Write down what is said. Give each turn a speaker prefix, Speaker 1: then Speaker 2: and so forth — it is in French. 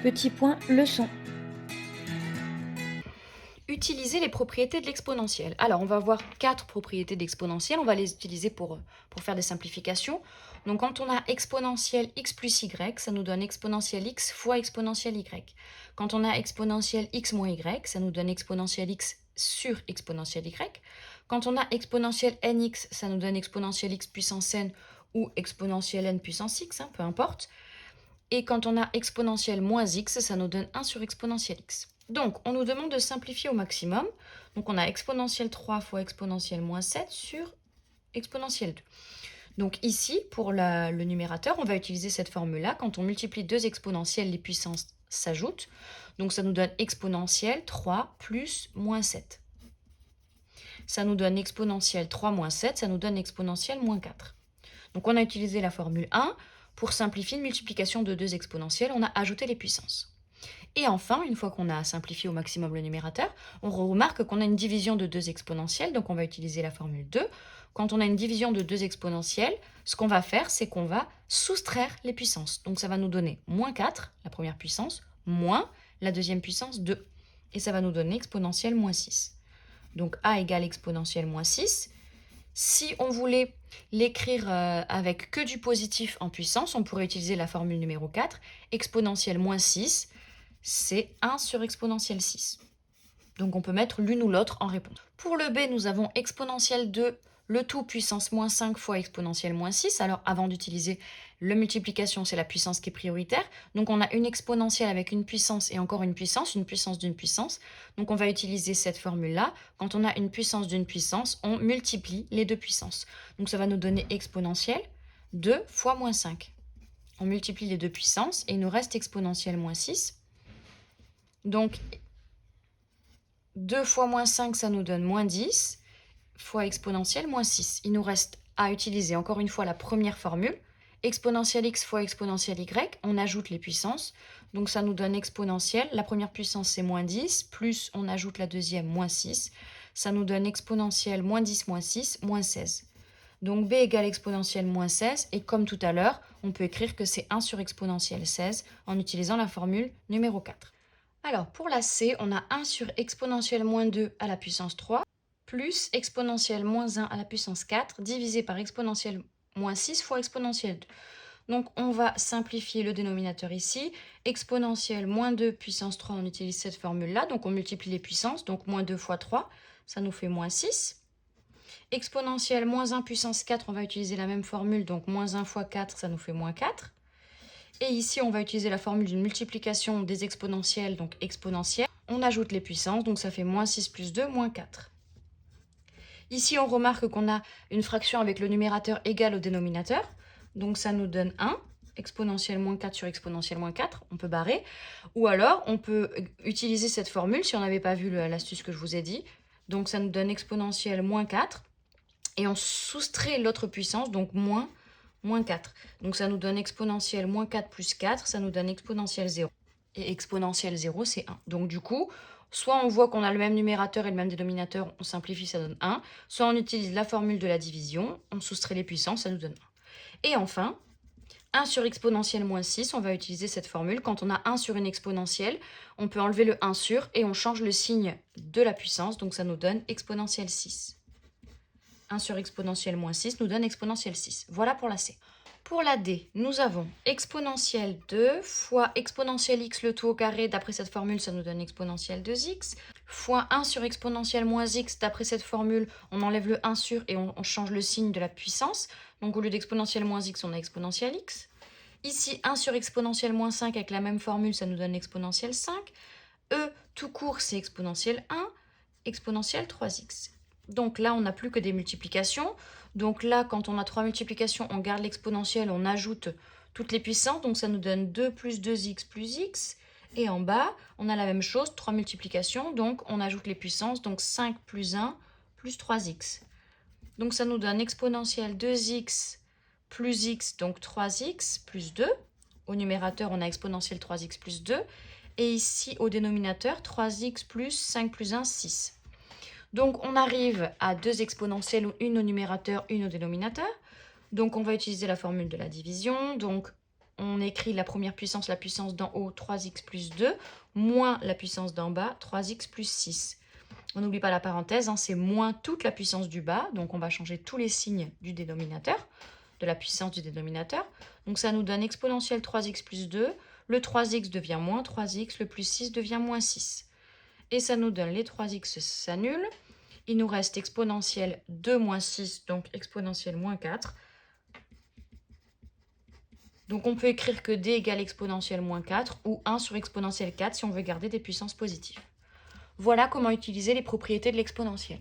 Speaker 1: Petit point leçon.
Speaker 2: Utiliser les propriétés de l'exponentielle. Alors, on va voir 4 propriétés d'exponentielle. On va les utiliser pour faire des simplifications. Donc, quand on a exponentielle x plus y, ça nous donne exponentielle x fois exponentielle y. Quand on a exponentielle x moins y, ça nous donne exponentielle x sur exponentielle y. Quand on a exponentielle nx, ça nous donne exponentielle x puissance n ou exponentielle n puissance x, peu importe. Et quand on a exponentielle moins x, ça nous donne 1 sur exponentielle x. Donc, on nous demande de simplifier au maximum. Donc, on a exponentielle 3 fois exponentielle moins 7 sur exponentielle 2. Donc ici, pour le numérateur, on va utiliser cette formule-là. Quand on multiplie deux exponentielles, les puissances s'ajoutent. Donc, ça nous donne exponentielle 3 plus moins 7. Ça nous donne exponentielle 3 moins 7, ça nous donne exponentielle moins 4. Donc, on a utilisé la formule 1. Pour simplifier une multiplication de deux exponentielles, on a ajouté les puissances. Et enfin, une fois qu'on a simplifié au maximum le numérateur, on remarque qu'on a une division de deux exponentielles, donc on va utiliser la formule 2. Quand on a une division de deux exponentielles, ce qu'on va faire, c'est qu'on va soustraire les puissances. Donc ça va nous donner moins 4, la première puissance, moins la deuxième puissance 2. Et ça va nous donner exponentielle moins 6. Donc a égale exponentielle moins 6. Si on voulait l'écrire avec que du positif en puissance, on pourrait utiliser la formule numéro 4, exponentielle moins 6, c'est 1 sur exponentielle 6. Donc on peut mettre l'une ou l'autre en réponse. Pour le b, nous avons exponentielle 2, le tout puissance moins 5 fois exponentielle moins 6. Alors avant d'utiliser le multiplication, c'est la puissance qui est prioritaire. Donc on a une exponentielle avec une puissance et encore une puissance d'une puissance. Donc on va utiliser cette formule-là. Quand on a une puissance d'une puissance, on multiplie les deux puissances. Donc ça va nous donner exponentielle 2 fois moins 5. On multiplie les deux puissances et il nous reste exponentielle moins 6. Donc 2 fois moins 5, ça nous donne moins 10, fois exponentielle moins 6. Il nous reste à utiliser encore une fois la première formule, exponentielle x fois exponentielle y, on ajoute les puissances, donc ça nous donne exponentielle, la première puissance c'est moins 10, plus on ajoute la deuxième moins 6, ça nous donne exponentielle moins 10 moins 6, moins 16. Donc b égale exponentielle moins 16, et comme tout à l'heure, on peut écrire que c'est 1 sur exponentielle 16 en utilisant la formule numéro 4. Alors, pour la C, on a 1 sur exponentielle moins 2 à la puissance 3, plus exponentielle moins 1 à la puissance 4, divisé par exponentielle moins 6 fois exponentielle 2. Donc, on va simplifier le dénominateur ici. Exponentielle moins 2 puissance 3, on utilise cette formule-là. Donc, on multiplie les puissances. Donc, moins 2 fois 3, ça nous fait moins 6. Exponentielle moins 1 puissance 4, on va utiliser la même formule. Donc, moins 1 fois 4, ça nous fait moins 4. Et ici, on va utiliser la formule d'une multiplication des exponentielles, donc exponentielle. On ajoute les puissances, donc ça fait moins 6 plus 2, moins 4. Ici, on remarque qu'on a une fraction avec le numérateur égal au dénominateur. Donc ça nous donne 1, exponentielle moins 4 sur exponentielle moins 4, on peut barrer. Ou alors, on peut utiliser cette formule, si on n'avait pas vu l'astuce que je vous ai dit. Donc ça nous donne exponentielle moins 4. Et on soustrait l'autre puissance, donc moins 4. Donc ça nous donne exponentielle moins 4 plus 4, ça nous donne exponentielle 0. Et exponentielle 0, c'est 1. Donc du coup, soit on voit qu'on a le même numérateur et le même dénominateur, on simplifie, ça donne 1. Soit on utilise la formule de la division, on soustrait les puissances, ça nous donne 1. Et enfin, 1 sur exponentielle moins 6, on va utiliser cette formule. Quand on a 1 sur une exponentielle, on peut enlever le 1 sur et on change le signe de la puissance. Donc ça nous donne exponentielle 6. 1 sur exponentielle moins 6 nous donne exponentielle 6. Voilà pour la C. Pour la D, nous avons exponentielle 2 fois exponentielle x le tout au carré. D'après cette formule, ça nous donne exponentielle 2x. Fois 1 sur exponentielle moins x. D'après cette formule, on enlève le 1 sur et on change le signe de la puissance. Donc au lieu d'exponentielle moins x, on a exponentielle x. Ici, 1 sur exponentielle moins 5 avec la même formule, ça nous donne exponentielle 5. E tout court, c'est exponentielle 1. Exponentielle 3x. Donc là, on n'a plus que des multiplications. Donc là, quand on a 3 multiplications, on garde l'exponentielle, on ajoute toutes les puissances. Donc ça nous donne 2 plus 2x plus x. Et en bas, on a la même chose, 3 multiplications. Donc on ajoute les puissances. Donc 5 plus 1 plus 3x. Donc ça nous donne exponentielle 2x plus x, donc 3x plus 2. Au numérateur, on a exponentielle 3x plus 2. Et ici, au dénominateur, 3x plus 5 plus 1, 6. Donc, on arrive à deux exponentielles, une au numérateur, une au dénominateur. Donc, on va utiliser la formule de la division. Donc, on écrit la première puissance, la puissance d'en haut, 3x plus 2, moins la puissance d'en bas, 3x plus 6. On n'oublie pas la parenthèse, hein, c'est moins toute la puissance du bas, donc on va changer tous les signes du dénominateur, de la puissance du dénominateur. Donc ça nous donne exponentielle 3x plus 2, le 3x devient moins 3x, le plus 6 devient moins 6. Et ça nous donne les 3x s'annulent. Il nous reste exponentielle 2 moins 6, donc exponentielle moins 4. Donc on peut écrire que d égale exponentielle moins 4 ou 1 sur exponentielle 4 si on veut garder des puissances positives. Voilà comment utiliser les propriétés de l'exponentielle.